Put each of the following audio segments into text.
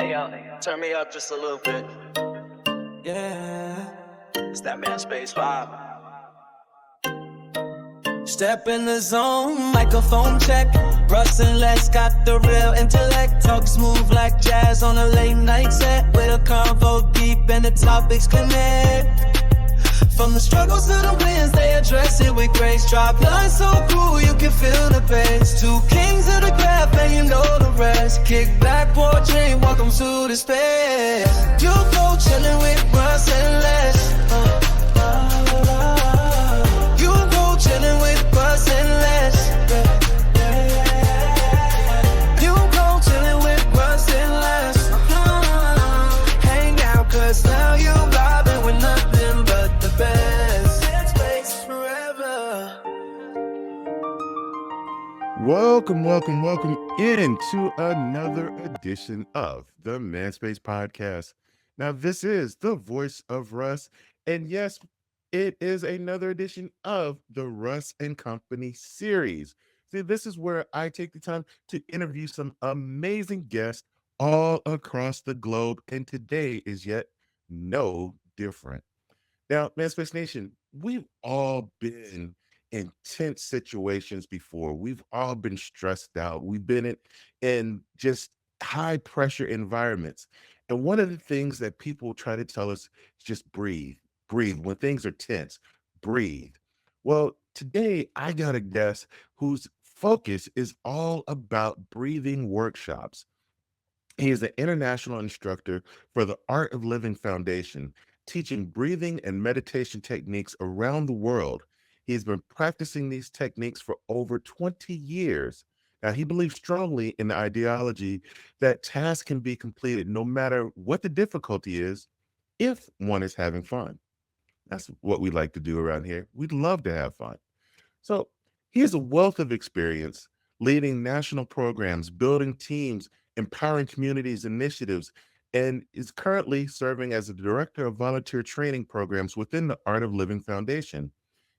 Turn me up just a little bit. Yeah, it's that man space vibe. Step in the zone, microphone check. Russ and Les got the real intellect. Talk smooth like jazz on a late night set. With a convo deep and the topics connect. From the struggles to the wins, they address it with grace. Drop lines so cool, you can feel the bass. Two kings of the craft, and you know the rest. Kick back, pour a drink, welcome to the space. You go chillin' with Russ and Les. You go chillin' with Russ and Les. You go chillin' with Russ and Les. Hang out, cause now you vibing with nothing but the best. Space forever. Welcome into another edition of the Manspace Podcast. Now, this is the voice of Russ, and yes, it is another edition of the Russ and Company series. See, this is where I take the time to interview some amazing guests all across the globe, and today is yet no different. Now, Manspace Nation, we've all been in tense situations before. We've all been stressed out. We've been in just high pressure environments. And one of the things that people try to tell us is just breathe, breathe. When things are tense, breathe. Well, today I got a guest whose focus is all about breathing workshops. He is an international instructor for the Art of Living Foundation, teaching breathing and meditation techniques around the world. He's been practicing these techniques for over 20 years. Now, he believes strongly in the ideology that tasks can be completed no matter what the difficulty is, if one is having fun. That's what we like to do around here. We'd love to have fun. So he has a wealth of experience leading national programs, building teams, empowering communities initiatives, and is currently serving as the director of volunteer training programs within the Art of Living Foundation.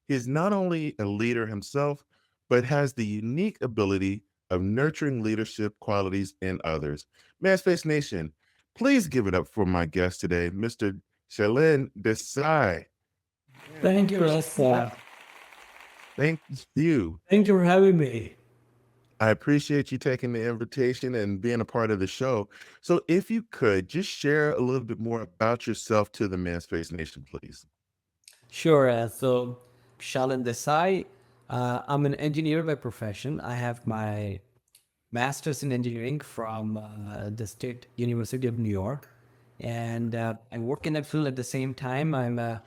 He is not only a leader himself, but has the unique ability of nurturing leadership qualities in others. Manspace Nation, please give it up for my guest today, Mr. Shalin Desai. Thank you, Russ. Thank you. Thank you for having me. I appreciate you taking the invitation and being a part of the show. So if you could just share a little bit more about yourself to the Manspace Nation, please. Sure. So, Shalin Desai, I'm an engineer by profession. I have my master's in engineering from the State University of New York, and I work in that field at the same time. I'm a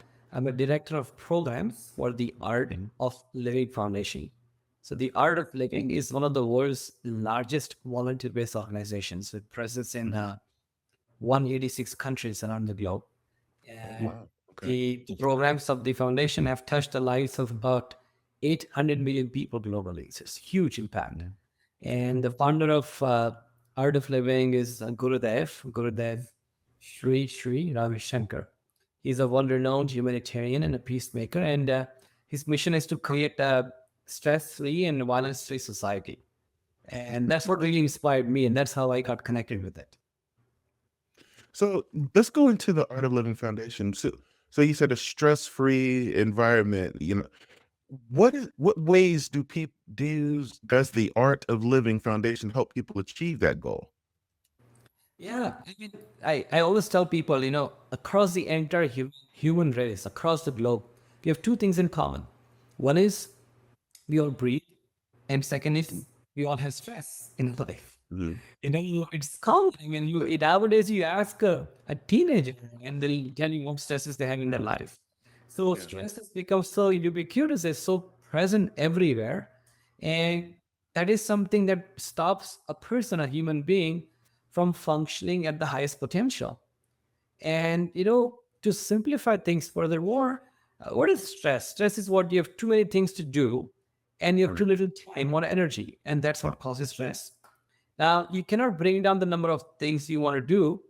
director of programs for the Art of Living Foundation. So the Art of Living is one of the world's largest volunteer-based organizations with presence in 186 countries around the globe. And Wow. Okay. the programs of the foundation have touched the lives of about 800 million people globally. It's a huge impact. And the founder of Art of Living is Gurudev Sri Ravi Shankar. He's a world-renowned humanitarian and a peacemaker, and his mission is to create a stress-free and violence-free society. And that's what really inspired me, and that's how I got connected with it. So let's go into the Art of Living Foundation. So you said a stress-free environment. What ways does the Art of Living Foundation help people achieve that goal? Yeah, I mean, I always tell people, across the entire human race, across the globe, we have two things in common. One is we all breathe, and second is we all have stress in life. Mhm. It's common. I mean, nowadays you ask a teenager, and they'll tell you what stresses they have in their life. So stress has become so ubiquitous, it's so present everywhere, and that is something that stops a person, a human being, from functioning at the highest potential. And to simplify things furthermore, what is stress? Stress is what you have too many things to do, and you have too little time or energy, and that's what causes stress. Now, you cannot bring down the number of things you want to do,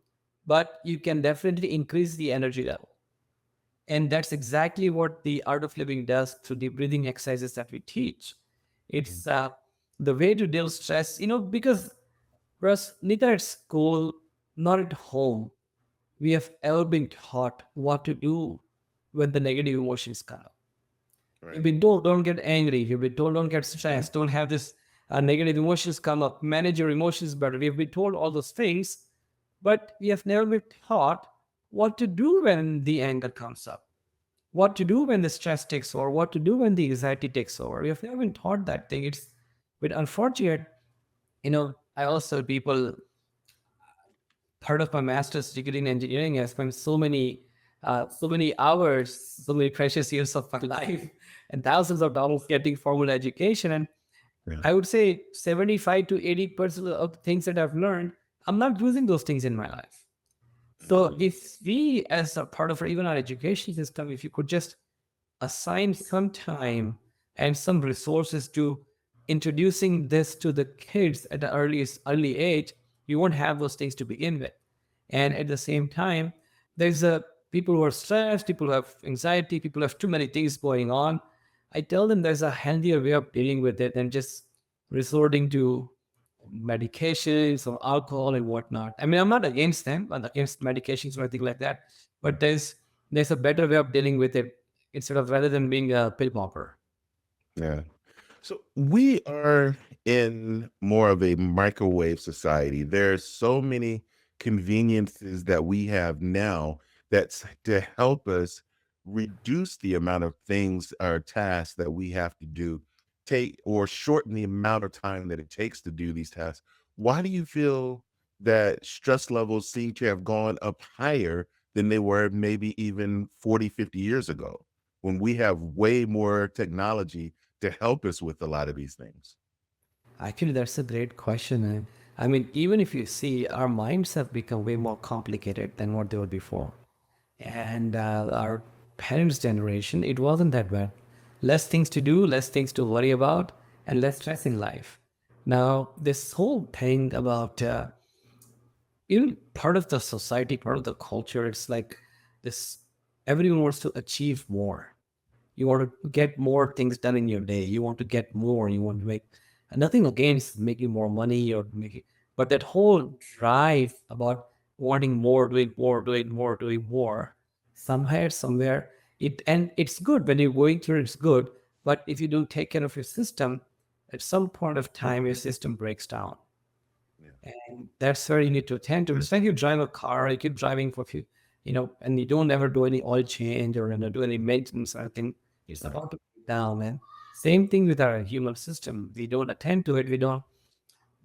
but you can definitely increase the energy level. And that's exactly what the Art of Living does through the breathing exercises that we teach. It's the way to deal stress, because Russ, neither at school not at home, we have ever been taught what to do when the negative emotions come up. You've Right. been told don't get angry. You've been told don't get stressed. Don't have this negative emotions come up. Manage your emotions better. We've been told all those things, but we have never been taught what to do when the anger comes up, what to do when the stress takes over, what to do when the anxiety takes over. We have never been taught that thing. It's but unfortunate. I also tell people part of my master's degree in engineering, I spent so many hours, so many precious years of my life, and thousands of dollars getting formal education. And Yeah. I would say 75 to 80% of the things that I've learned, I'm not using those things in my life. So if we, as a part of even our education system, if you could just assign some time and some resources to introducing this to the kids at the early age, you won't have those things to begin with. And at the same time, there's a people who are stressed, people who have anxiety, people who have too many things going on. I tell them there's a healthier way of dealing with it than just resorting to medications or alcohol and whatnot. I mean, I'm not against them, I'm not against medications or anything like that, but there's a better way of dealing with it instead of rather than being a pill popper. Yeah. So we are in more of a microwave society. There's so many conveniences that we have now that's to help us reduce the amount of things or tasks that we have to do, take or shorten the amount of time that it takes to do these tasks. Why do you feel that stress levels seem to have gone up higher than they were maybe even 40, 50 years ago when we have way more technology to help us with a lot of these things? Actually, that's a great question. I mean, even if you see, our minds have become way more complicated than what they were before. And our parents' generation, it wasn't that bad. Less things to do, less things to worry about, and less stress in life. Now, this whole thing about even part of the society, part of the culture, it's like this everyone wants to achieve more. You want to get more things done in your day. You want to get more. You want to make nothing against making more money or making, but that whole drive about wanting more, doing more, doing more, doing more, somewhere, it's good when you're going through. It's good, but if you don't take care of your system, at some point of time, your system breaks down. Yeah. And that's where you need to attend to. It's like you drive a car, you keep driving for a few, and you don't ever do any oil change or do any maintenance or anything. It's Right. about to break down, man. Same thing with our human system. We don't attend to it, we don't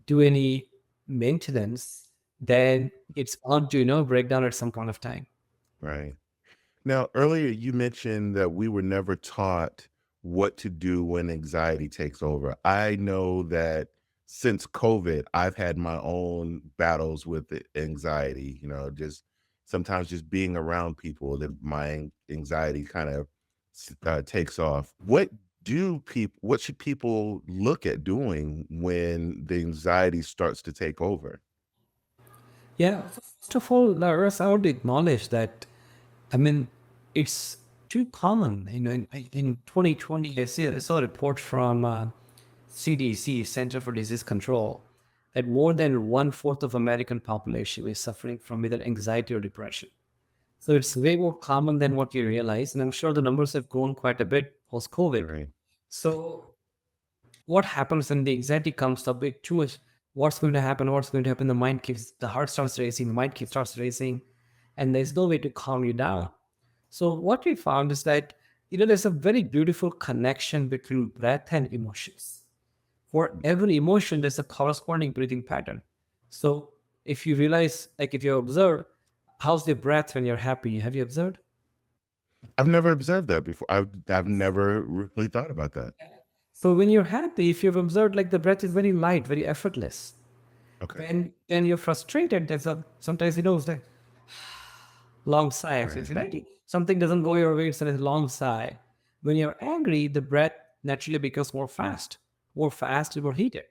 do any maintenance, then it's bound to, break down at some point of time. Right. Now, earlier you mentioned that we were never taught what to do when anxiety takes over. I know that since COVID, I've had my own battles with anxiety, just sometimes just being around people that my anxiety kind of takes off. What should people look at doing when the anxiety starts to take over? Yeah, first of all, Russ, I want to acknowledge that, I mean, it's too common. In 2020, I saw a report from CDC, Center for Disease Control, that more than one-fourth of American population is suffering from either anxiety or depression. So it's way more common than what you realize, and I'm sure the numbers have grown quite a bit post-COVID. Right. So what happens when the anxiety comes up with too much? What's going to happen? What's going to happen? The heart starts racing, the mind keeps starts racing, and there's no way to calm you down. So what we found is that there's a very beautiful connection between breath and emotions. For every emotion, there's a corresponding breathing pattern. So if you realize, like if you observe, how's the breath when you're happy? Have you observed? I've never observed that before. I've never really thought about that. So when you're happy, if you've observed, like the breath is very light, very effortless. Okay. When you're frustrated, sometimes it's like long sigh. So Right. if like something doesn't go your way, it's a long sigh. When you're angry, the breath naturally becomes more fast and more heated.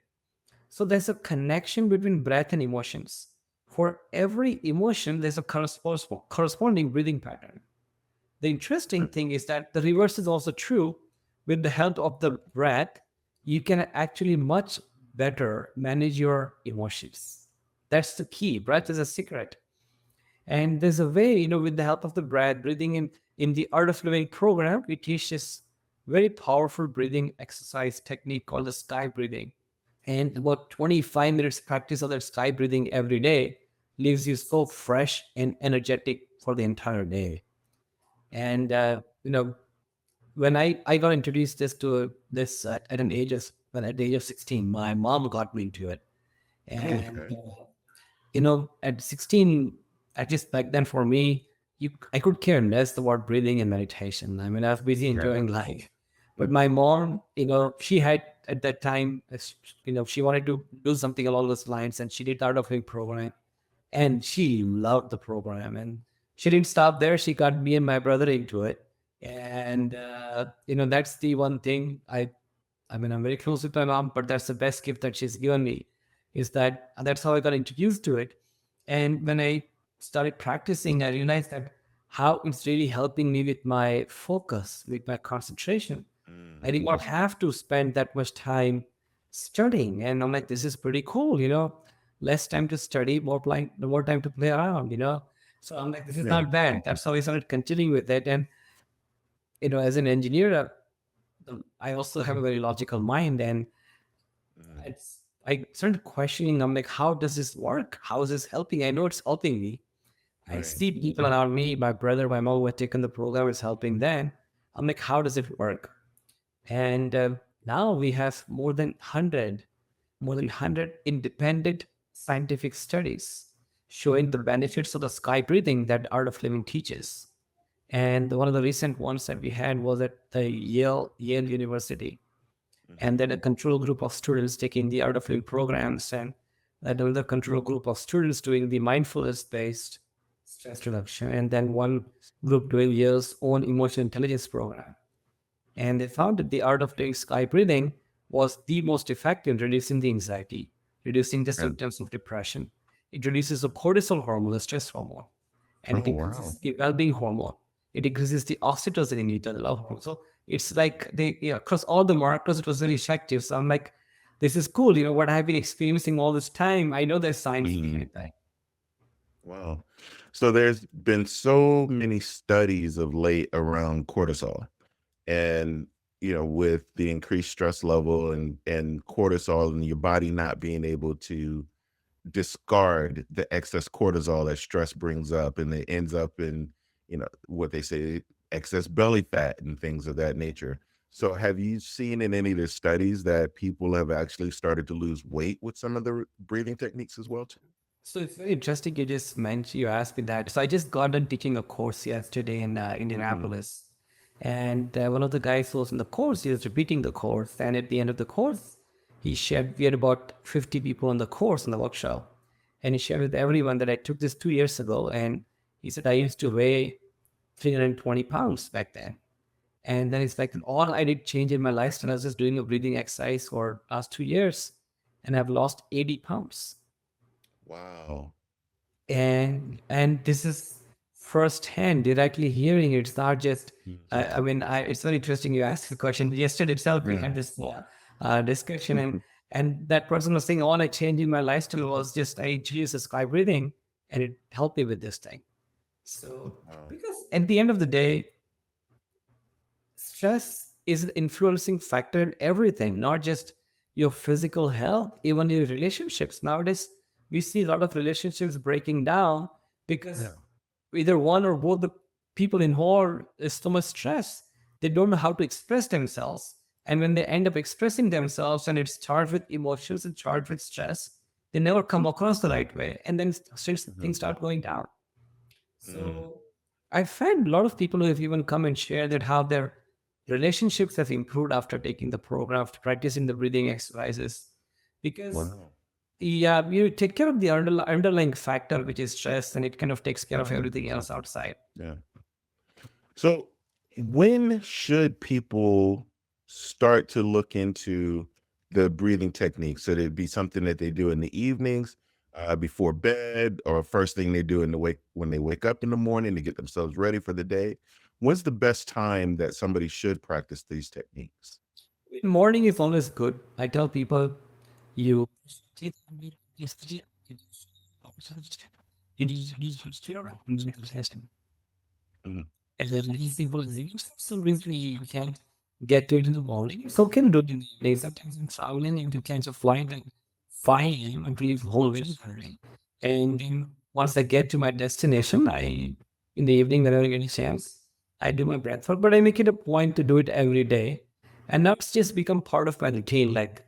So there's a connection between breath and emotions. For every emotion, there's a corresponding breathing pattern. The interesting thing is that the reverse is also true. With the help of the breath, you can actually much better manage your emotions. That's the key. Breath is a secret. And there's a way, with the help of the breath, breathing in the Art of Living program, we teach this very powerful breathing exercise technique called the sky breathing. And about 25 minutes practice of that sky breathing every day leaves you so fresh and energetic for the entire day. And, when I got introduced this at an age of, when at the age of 16, my mom got me into it. And Okay. at 16, at least back then for me, I could care less about breathing and meditation. I mean, I was busy Yeah. enjoying life. But my mom, she had at that time, she wanted to do something along those lines, and she did the Art of Living program, and she loved the program. And she didn't stop there. She got me and my brother into it. And that's the one thing I mean, I'm very close with my mom, but that's the best gift that she's given me, is that that's how I got introduced to it. And when I started practicing, I realized that how it's really helping me with my focus, with my concentration. I did not have to spend that much time studying. And I'm like, this is pretty cool, less time to study, more time to play around, So I'm like, this is Yeah. not bad. That's how I started continuing with it. And, as an engineer, I also have a very logical mind, and I started questioning. I'm like, how does this work? How is this helping? I know it's helping me. I Right. see people around me, my brother, my mom who had taken the program is helping them. I'm like, how does it work? And now we have more than 100 independent scientific studies showing the benefits of the sky breathing that Art of Living teaches. And one of the recent ones that we had was at the Yale University, and then a control group of students taking the Art of Living programs, and another control group of students doing the mindfulness-based stress reduction, and then one group doing Yale's own emotional intelligence program. And they found that the Art of Living sky breathing was the most effective in reducing the anxiety, reducing the Yeah. symptoms of depression. It reduces the cortisol hormone, the stress hormone, and it Oh, wow. increases the well-being hormone. It increases the oxytocin in it, the love hormone. So it's like across all the markers, it was very effective. So I'm like, this is cool. What I've been experiencing all this time, I know there's science behind that. Wow. So there's been so many studies of late around cortisol, and with the increased stress level and cortisol and your body not being able to discard the excess cortisol that stress brings up, and it ends up in what they say, excess belly fat and things of that nature. So have you seen in any of the studies that people have actually started to lose weight with some of the breathing techniques as well too? So it's very interesting you just mentioned, you asked me that. So I just got done teaching a course yesterday in Indianapolis. And one of the guys who was in the course, he was repeating the course. And at the end of the course, he shared, we had about 50 people on the course in the workshop. And he shared with everyone that I took this 2 years ago. And he said, I used to weigh 320 pounds back then. And then it's like all I did change in my lifestyle. I was just doing a breathing exercise for last 2 years, and I've lost 80 pounds. Wow. And this is firsthand directly hearing it. It's not just I mean, it's very interesting you asked the question. Yesterday itself we had this discussion, and that person was saying all I changed in my lifestyle was just I introduced the sky breathing, and it helped me with this thing. So Wow. because at the end of the day, stress is an influencing factor in everything, not just your physical health, even your relationships. Nowadays, we see a lot of relationships breaking down because Yeah. either one or both the people involved is so much stress. They don't know how to express themselves. And when they end up expressing themselves and it's charged with emotions and charged with stress, they never come across the right way. And then things start going down. Mm. So I find a lot of people who have even come and shared that how their relationships have improved after taking the program, after practicing the breathing exercises. Because Wow. yeah, you take care of the underlying factor, which is stress, and it kind of takes care of everything else outside. Yeah. So, when should people start to look into the breathing techniques? Should it be something that they do in the evenings, before bed, or first thing they do in the wake when they wake up in the morning to get themselves ready for the day? When's the best time that somebody should practice these techniques? Morning is always good. I tell people you Mhm. And then these people so really you can't get to it in the morning. So can do it in the day. Sometimes I'm traveling into kinds of flight like 5 a.m. until the whole way. And then once I get to my destination, I in the evening whenever I get a chance, I do my breathwork, but I make it a point to do it every day. And now it's just become part of my routine. Like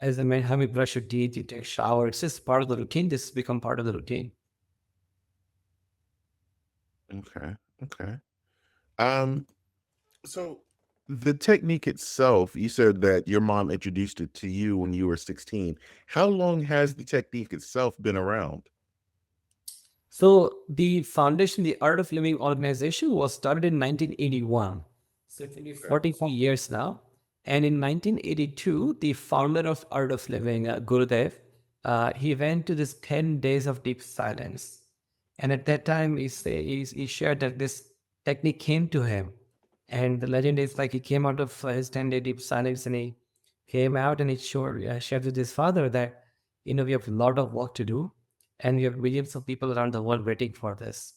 as I mean, how you brush your teeth, you take a shower, it's just part of the routine. This has become part of the routine. Okay. Okay. Um, so the technique itself, you said that your mom introduced it to you when you were 16. How long has the technique itself been around? So the foundation, the Art of Living organization, was started in 1981. So it's been 44 years now. And in 1982, the founder of Art of Living, Gurudev, he went to this 10 days of deep silence. And at that time, he shared that this technique came to him. And the legend is like he came out of his 10-day deep silence and he came out and he shared with his father that, we have a lot of work to do and we have millions of people around the world waiting for this.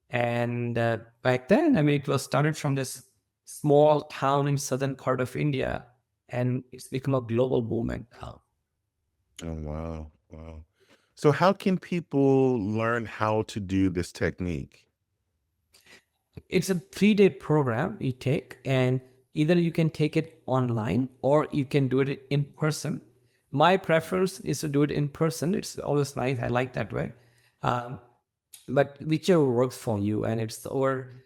And back then, I mean, it was started from this small town in southern part of India, and it's become a global movement now. Oh, wow. Wow. So how can people learn how to do this technique? It's a 3-day program you take, and either you can take it online or you can do it in person. My preference is to do it in person. It's always nice. I like that way. Um, but whichever works for you, and it's over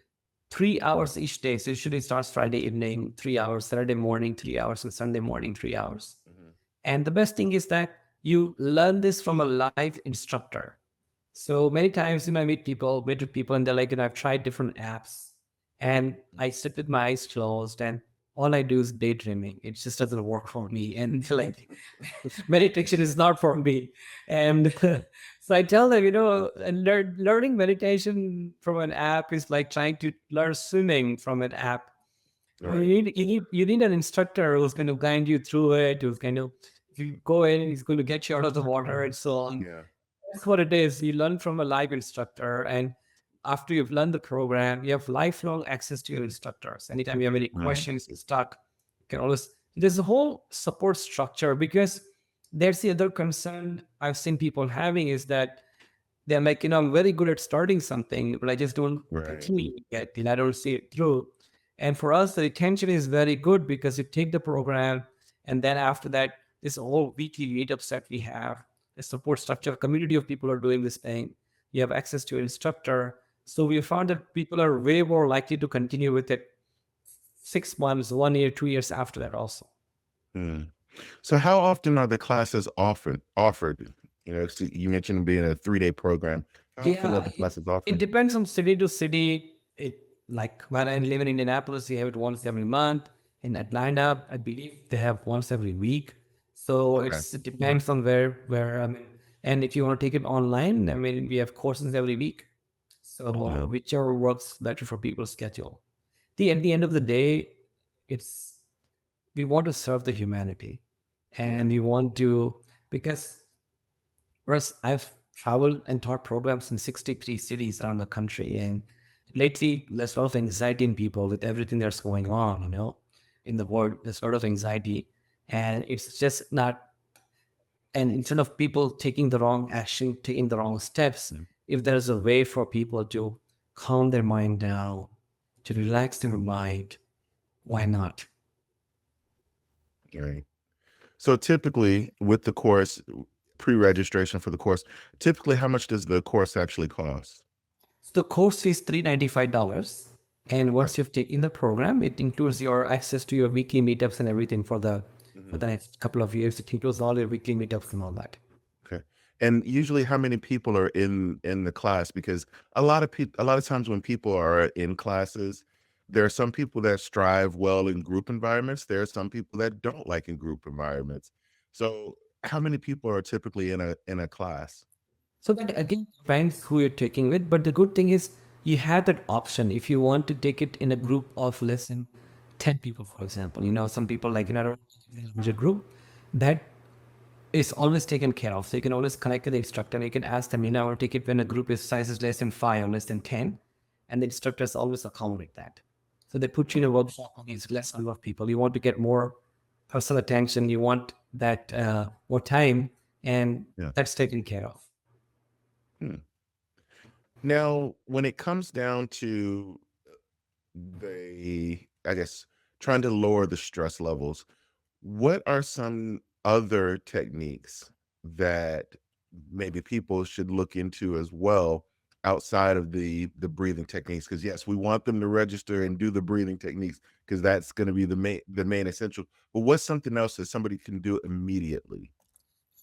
3 hours each day. So usually it starts Friday evening, 3 hours, Saturday morning, 3 hours, and Sunday morning, 3 hours. Mhm. And the best thing is that you learn this from a live instructor. So many times, I meet with people, and they're like, I've tried different apps, and I sit with my eyes closed, and all I do is daydreaming. It just doesn't work for me, and like meditation is not for me. And so I tell them, and learning meditation from an app is like trying to learn swimming from an app. All You right. need an instructor who's going to guide you through it, who's going to, if you go in, he's going to get you out of the water and so on. Yeah. That's what it is. You learn from a live instructor, and after you've learned the program, you have lifelong access to your instructors. Anytime you have any Right. questions, you're stuck, you can always. There's a whole support structure because there's the other concern I've seen people having is that they're like, I'm very good at starting something, but I just don't Right. continue it. I don't see it through. And for us, the retention is very good because you take the program, and then after that, this whole weekly meetups that we have, the support structure, community of people are doing this thing. You have access to an instructor. So we found that people are way more likely to continue with it 6 months, 1 year, 2 years after that also. Mm. So how often are the classes offered? So you mentioned being a 3-day program. How often are Yeah, the it, classes it offered? depends from city to city. It like when I live in Indianapolis, we have it once every month. In Atlanta, I believe they have once every week. So Okay. it depends on where I mean. And if you want to take it online, I mean, we have courses every week. So whichever works better for people's schedule. At the end of the day, it's we want to serve the humanity, and we want to because Russ, I've traveled and taught programs in 63 cities around the country. And lately, there's a lot of anxiety in people with everything that's going on, in the world. There's a lot of anxiety. And it's just not, and instead of people taking the wrong action, taking the wrong steps, Mm. if there's a way for people to calm their mind down, to relax their mind, why not? Right. So typically with the course, pre-registration for the course, typically how much does the course actually cost? So the course is $395. And Okay. once you've taken the program, it includes your access to your weekly meetups and everything for Mhm. the next couple of years. It includes all your weekly meetups and all that. Okay. And usually how many people are in the class? Because a lot of times when people are in classes, there are some people that strive well in group environments. There are some people that don't like in group environments. So how many people are typically in a class? So that again depends who you're taking with. But the good thing is you have that option. If you want to take it in a group of less than 10 people, for example, some people like in a group that is always taken care of. So you can always connect with the instructor and you can ask them, I want to take it when a group is size is less than 5 or less than 10. And the instructors always accommodate that. So they put you in a workshop with less number of people. You want to get more personal attention. You want that more time, and Yeah. that's taken care of. Hmm. Now, when it comes down to I guess, trying to lower the stress levels, what are some other techniques that maybe people should look into as well outside of the breathing techniques? Because yes, we want them to register and do the breathing techniques because that's going to be the main essential. But what's something else that somebody can do immediately?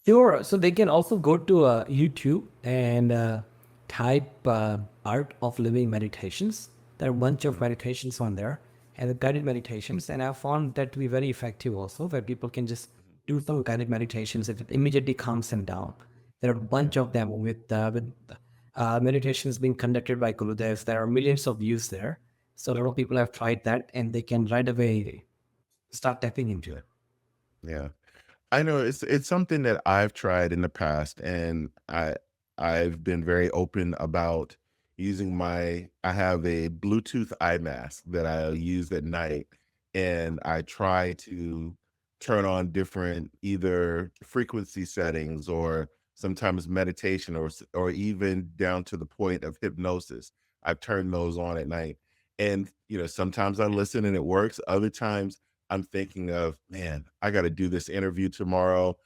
Sure. So they can also go to YouTube and type Art of Living Meditations. There are a bunch of meditations on there and the guided meditations. And I found that to be very effective also, where people can just do some guided meditations. It immediately calms them down. There are a bunch of them with meditations being conducted by Gurudevs. There are millions of views there. So a lot of people have tried that and they can right away start tapping into it. Yeah. I know it's something that I've tried in the past, and I've been very open about using I have a Bluetooth eye mask that I use at night, and I try to turn on different either frequency settings or sometimes meditation or even down to the point of hypnosis. I've turned those on at night. And sometimes I listen and it works. Other times I'm thinking of, man, I got to do this interview tomorrow.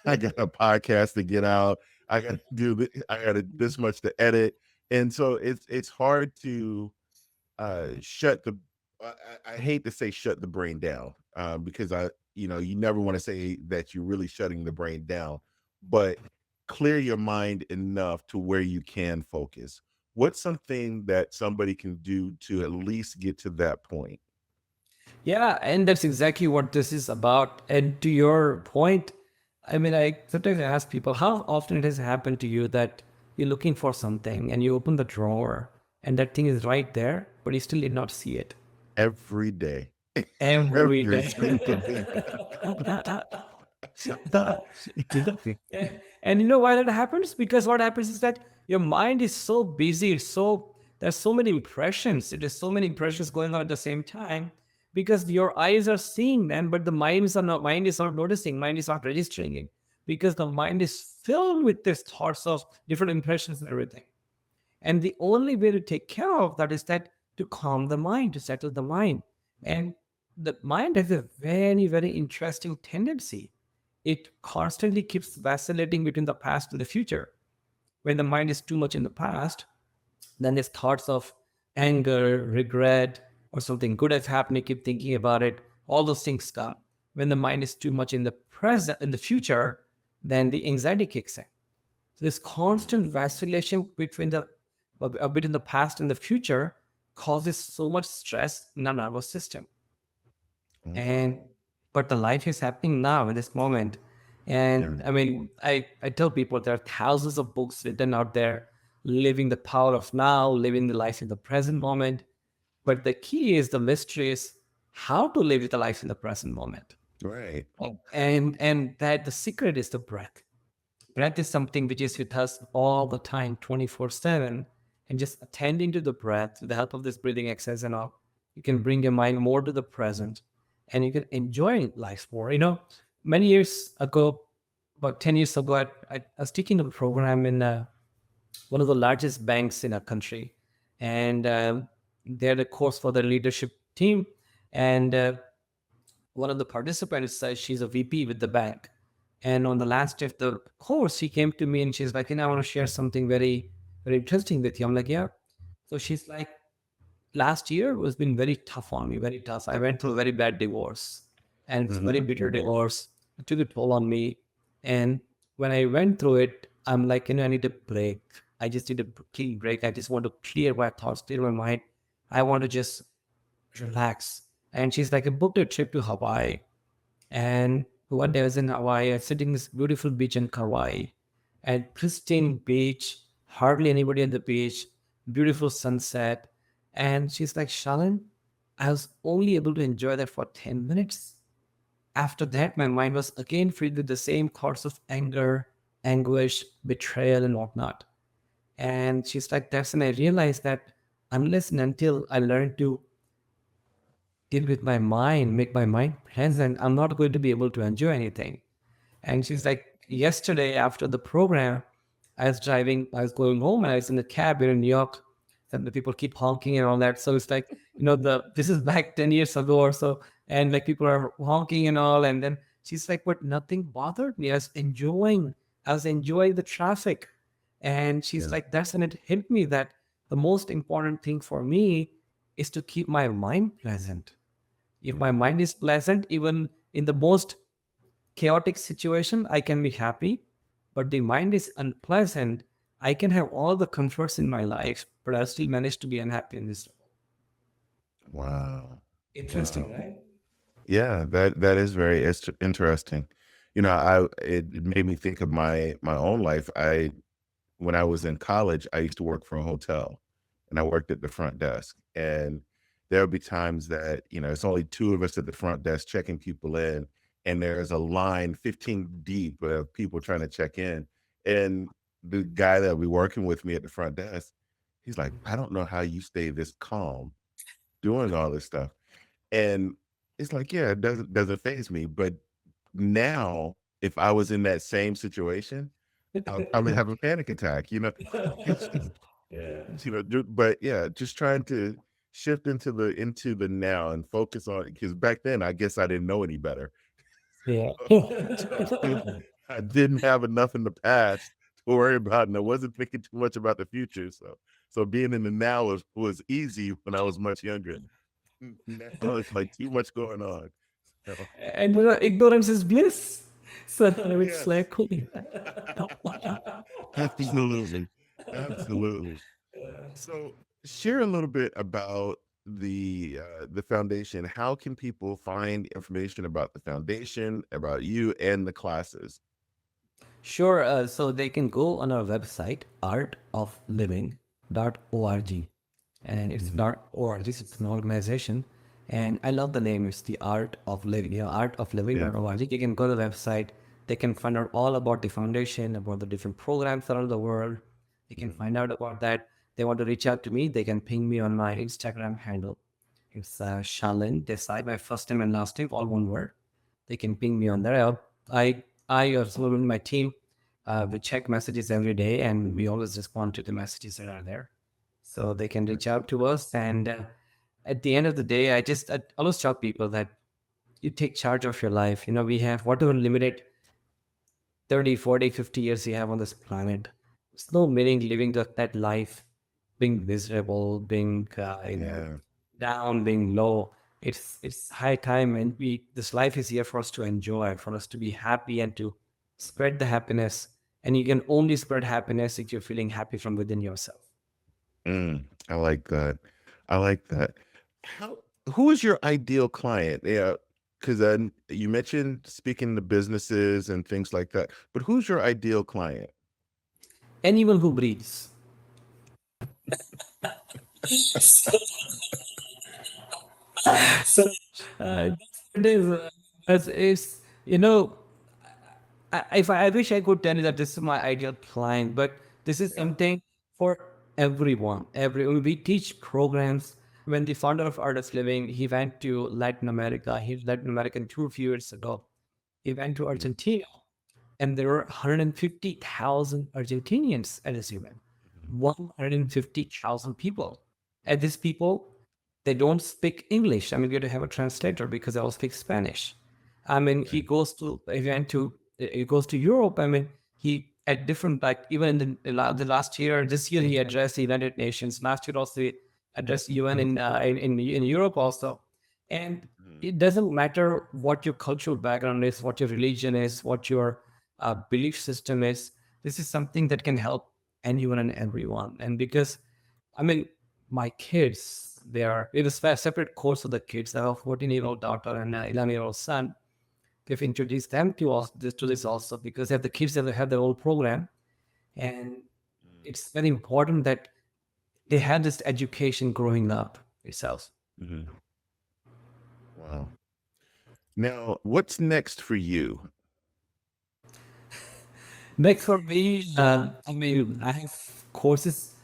I got a podcast to get out. I got to do I got this much to edit. And so it's hard to shut the I hate to say shut the brain down, because you never want to say that you're really shutting the brain down, but clear your mind enough to where you can focus. What's something that somebody can do to at least get to that point? Yeah, and that's exactly what this is about. And to your point, I mean, I sometimes ask people how often it has happened to you that you're looking for something and you open the drawer and that thing is right there, but you still did not see it. Every day. Every Every day. single day. Exactly. And you know why that happens? Because what happens is that your mind is so busy, there's so many impressions. There's so many impressions going on at the same time because your eyes are seeing them, but the mind is not noticing, mind is not registering it because the mind is filled with these thoughts of different impressions and everything. And the only way to take care of that is that to calm the mind, to settle the mind. And the mind has a very, very interesting tendency. It constantly keeps vacillating between the past and the future. When the mind is too much in the past, then there's thoughts of anger, regret, or something good has happened. You keep thinking about it. All those things come. When the mind is too much in the present, in the future, then the anxiety kicks in. So this constant vacillation between the past and the future causes so much stress in our nervous system. Mhm. And but the life is happening now in this moment. Yeah. And I mean, I tell people there are thousands of books written out there, living the power of now, living the life in the present moment. But the key is the mystery is how to live the life in the present moment. Right. And that the secret is the breath. Breath is something which is with us all the time, 24/7. And just attending to the breath with the help of this breathing exercise and all, you can bring your mind more to the present and you can enjoy life more. Many years ago, about 10 years ago, I was taking a program in one of the largest banks in our country. And they had a course for the leadership team. And one of the participants says she's a VP with the bank. And on the last day of the course, she came to me and she's like, I want to share something very, very interesting with you. I'm like, yeah. So she's like, last year was been very tough on me, very tough. I went through a very bad divorce and it's a Mhm. very bitter divorce. It took a toll on me. And when I went through it, I'm like, I need a break. I just need a clean break. I just want to clear my thoughts, clear my mind. I want to just relax. And she's like, I booked a trip to Hawaii. And one day I was in Hawaii, I was sitting this beautiful beach in Kauai, and pristine beach, hardly anybody on the beach, beautiful sunset. And she's like, Shalin, I was only able to enjoy that for 10 minutes. After that, my mind was again filled with the same thoughts of anger, anguish, betrayal, and whatnot. And she's like, that's when I realized that unless and until I learn to deal with my mind, make my mind present, I'm not going to be able to enjoy anything. And she's like, yesterday after the program, I was going home and I was in the cab here in New York, and the people keep honking and all that. So it's like, this is back 10 years ago or so. And like people are honking and all. And then she's like, but nothing bothered me. I was enjoying the traffic. And she's Yeah. like, that's when it hit me that the most important thing for me is to keep my mind pleasant. If Yeah. my mind is pleasant, even in the most chaotic situation, I can be happy. But the mind is unpleasant, I can have all the comforts in my life, but I still manage to be unhappy in this. Wow. Interesting, Wow. right? Yeah, that is very interesting. It made me think of my own life. When I was in college, I used to work for a hotel and I worked at the front desk. And there would be times that, it's only two of us at the front desk checking people in, and there's a line 15 deep of people trying to check in. And the guy that be working with me at the front desk, he's like, I don't know how you stay this calm doing all this stuff. And it's like, yeah, it doesn't phase me. But now, if I was in that same situation, I'll probably have a panic attack, but yeah, just trying to shift into the now and focus on it. Because back then, I guess I didn't know any better. Yeah. I didn't have enough in the past to worry about, and I wasn't thinking too much about the future. So being in the now was easy when I was much younger. Now it's like too much going on. So, And ignorance is bliss. So it's yes. like, holy. Absolutely. Absolutely. So share a little bit about the foundation. How can people find information about the foundation, about you and the classes? Sure. So they can go on our website, artofliving.org. And it's Mhm. not org, it's an organization. And I love the name. It's the Art of Living, Yeah. artofliving.org. You can go to the website. They can find out all about the foundation, about the different programs around the world. They can Mhm. find out about that. They want to reach out to me. They can ping me on my Instagram handle. It's Shalin Desai, my first name and last name, all one word. They can ping me on there. I or someone in my team, we check messages every day, and we always respond to the messages that are there. So they can reach out to us. And at the end of the day, I always tell people that you take charge of your life. We have whatever limited 30, 40, 50 years you have on this planet. There's no meaning living that life, being miserable, being Yeah. down, being low. It's high time, and we this life is here for us to enjoy, for us to be happy and to spread the happiness. And you can only spread happiness if you're feeling happy from within yourself. I like that. I like that. How who is your ideal client? Yeah, because then you mentioned speaking to businesses and things like that. But who's your ideal client? Anyone who breathes. So it is. It's I wish I could tell you that this is my ideal client, but this is Yeah. something for everyone. We teach programs. When the founder of Art of Living, he went to Latin America. He's Latin American tour a few years ago. He went to Mhm. Argentina, and there were 150,000 Argentinians at this event. Mhm. 150,000 people. And these people, they don't speak English. I mean, we had to have a translator because they all speak Spanish. I mean, Okay. he goes to Europe. I mean, he at different, like even in the last year, this year he addressed the United Nations. Last year also he addressed UN in Europe also. And Mhm. it doesn't matter what your cultural background is, what your religion is, what your belief system is. This is something that can help anyone and everyone. And because, I mean, my kids, it is a separate course for the kids. I have a 14-year-old daughter and an 11-year-old son. We've introduced them to us to this also because they have the kids that have their own program. And it's very important that they have this education growing up itself. Mhm. Wow. Now, what's next for you? Next for me, I mean, I have courses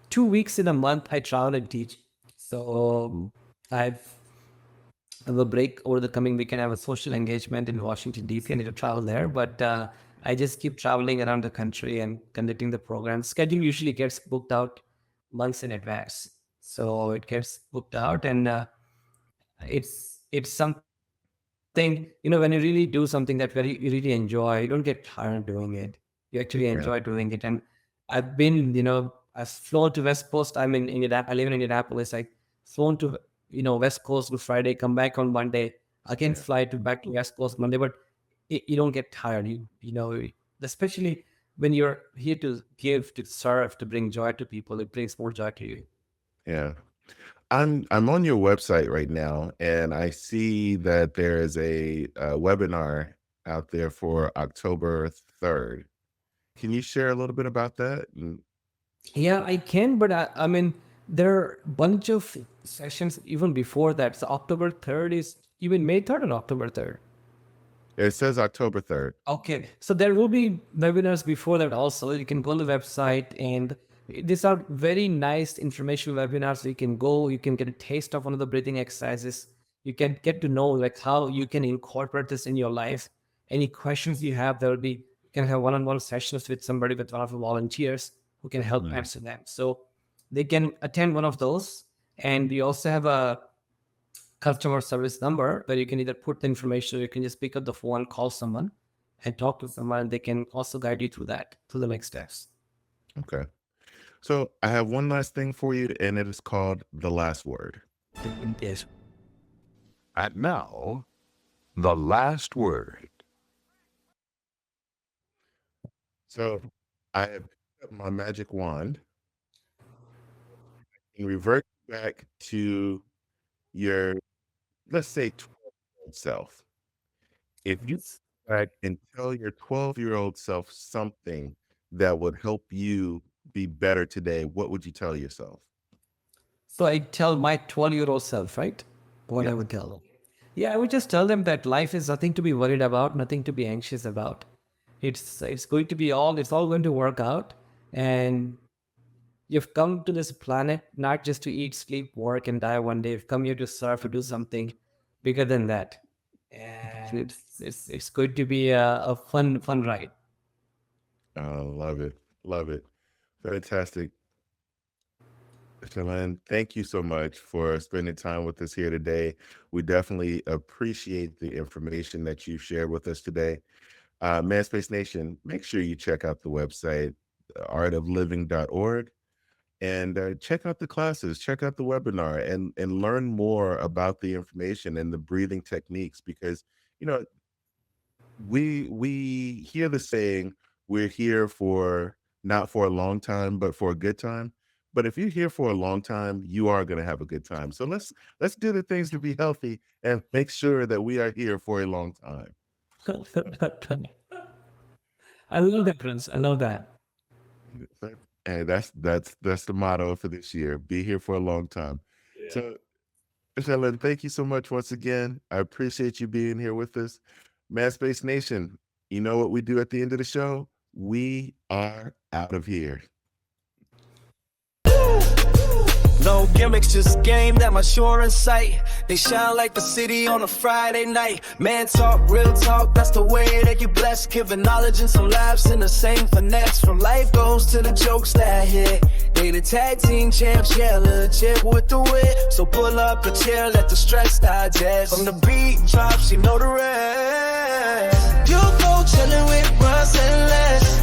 2 weeks in a month. I travel and teach. So I've I will break over the coming weekend. I have a social engagement in Washington, D.C. I need to travel there, but I just keep traveling around the country and conducting the program. Schedule usually gets booked out months in advance. So it gets booked out, and it's something, when you really do something that you really enjoy, you don't get tired doing it. You actually enjoy doing Yeah. it. And I've been, I've flown to West Coast. I'm in Indianapolis. I live in Indianapolis. I flown to, West Coast on Friday, come back on Monday, again Yeah. fly to back to West Coast Monday. But you don't get tired. Especially when you're here to give, to serve, to bring joy to people, it brings more joy to you. Yeah. I'm on your website right now, and I see that there is a webinar out there for October 3rd. Can you share a little bit about that? Yeah, I can, but I mean, there are a bunch of sessions even before that. So October 3rd is even May 3rd and October 3rd. It says October 3rd. Okay, so there will be webinars before that also. You can go on the website, and these are very nice informational webinars. So you can go, you can get a taste of one of the breathing exercises. You can get to know like how you can incorporate this in your life. Any questions you have, there will be, you can have one-on-one sessions with somebody, with one of the volunteers who can help Mhm. answer them. So they can attend one of those. And we also have a customer service number where you can either put the information, or you can just pick up the phone, call someone, and talk to someone. They can also guide you through that, through the next steps. Okay. So I have one last thing for you, and it is called the last word. Yes. And now, the last word. So I have picked up my magic wand and revert back to your, let's say, 12-year-old self. If you go back and tell your 12-year-old self something that would help you be better today, what would you tell yourself? So I tell my 12-year-old self, right? What I Yeah. would tell them. Yeah, I would just tell them that life is nothing to be worried about, nothing to be anxious about. It's going to be it's all going to work out. And you've come to this planet not just to eat, sleep, work, and die one day. You've come here to serve, to do something bigger than that. And it's going to be a fun ride. Love it. Love it. Fantastic. Shalin, thank you so much for spending time with us here today. We definitely appreciate the information that you shared with us today. Manspace Nation, make sure you check out the website, artofliving.org, and check out the classes, check out the webinar, and learn more about the information and the breathing techniques, because you know we hear the saying, we're here for not for a long time but for a good time. But if you're here for a long time, you are going to have a good time. So let's do the things to be healthy and make sure that we are here for a long time. I love that, Prince. I love that. And that's the motto for this year. Be here for a long time. So, Shalin, thank you so much once again. I appreciate you being here with us. Manspace Nation, you know what we do at the end of the show? We are out of here. No gimmicks, just game that my sure in sight. They shine like the city on a Friday night. Man talk, real talk, that's the way that you bless. Giving knowledge and some laughs in the same finesse. From life goes to the jokes that hit. They the tag team champs, yeah, legit with the wit. So pull up a chair, let the stress digest. From the beat drops, you know the rest. You go chillin' with Russ and Les.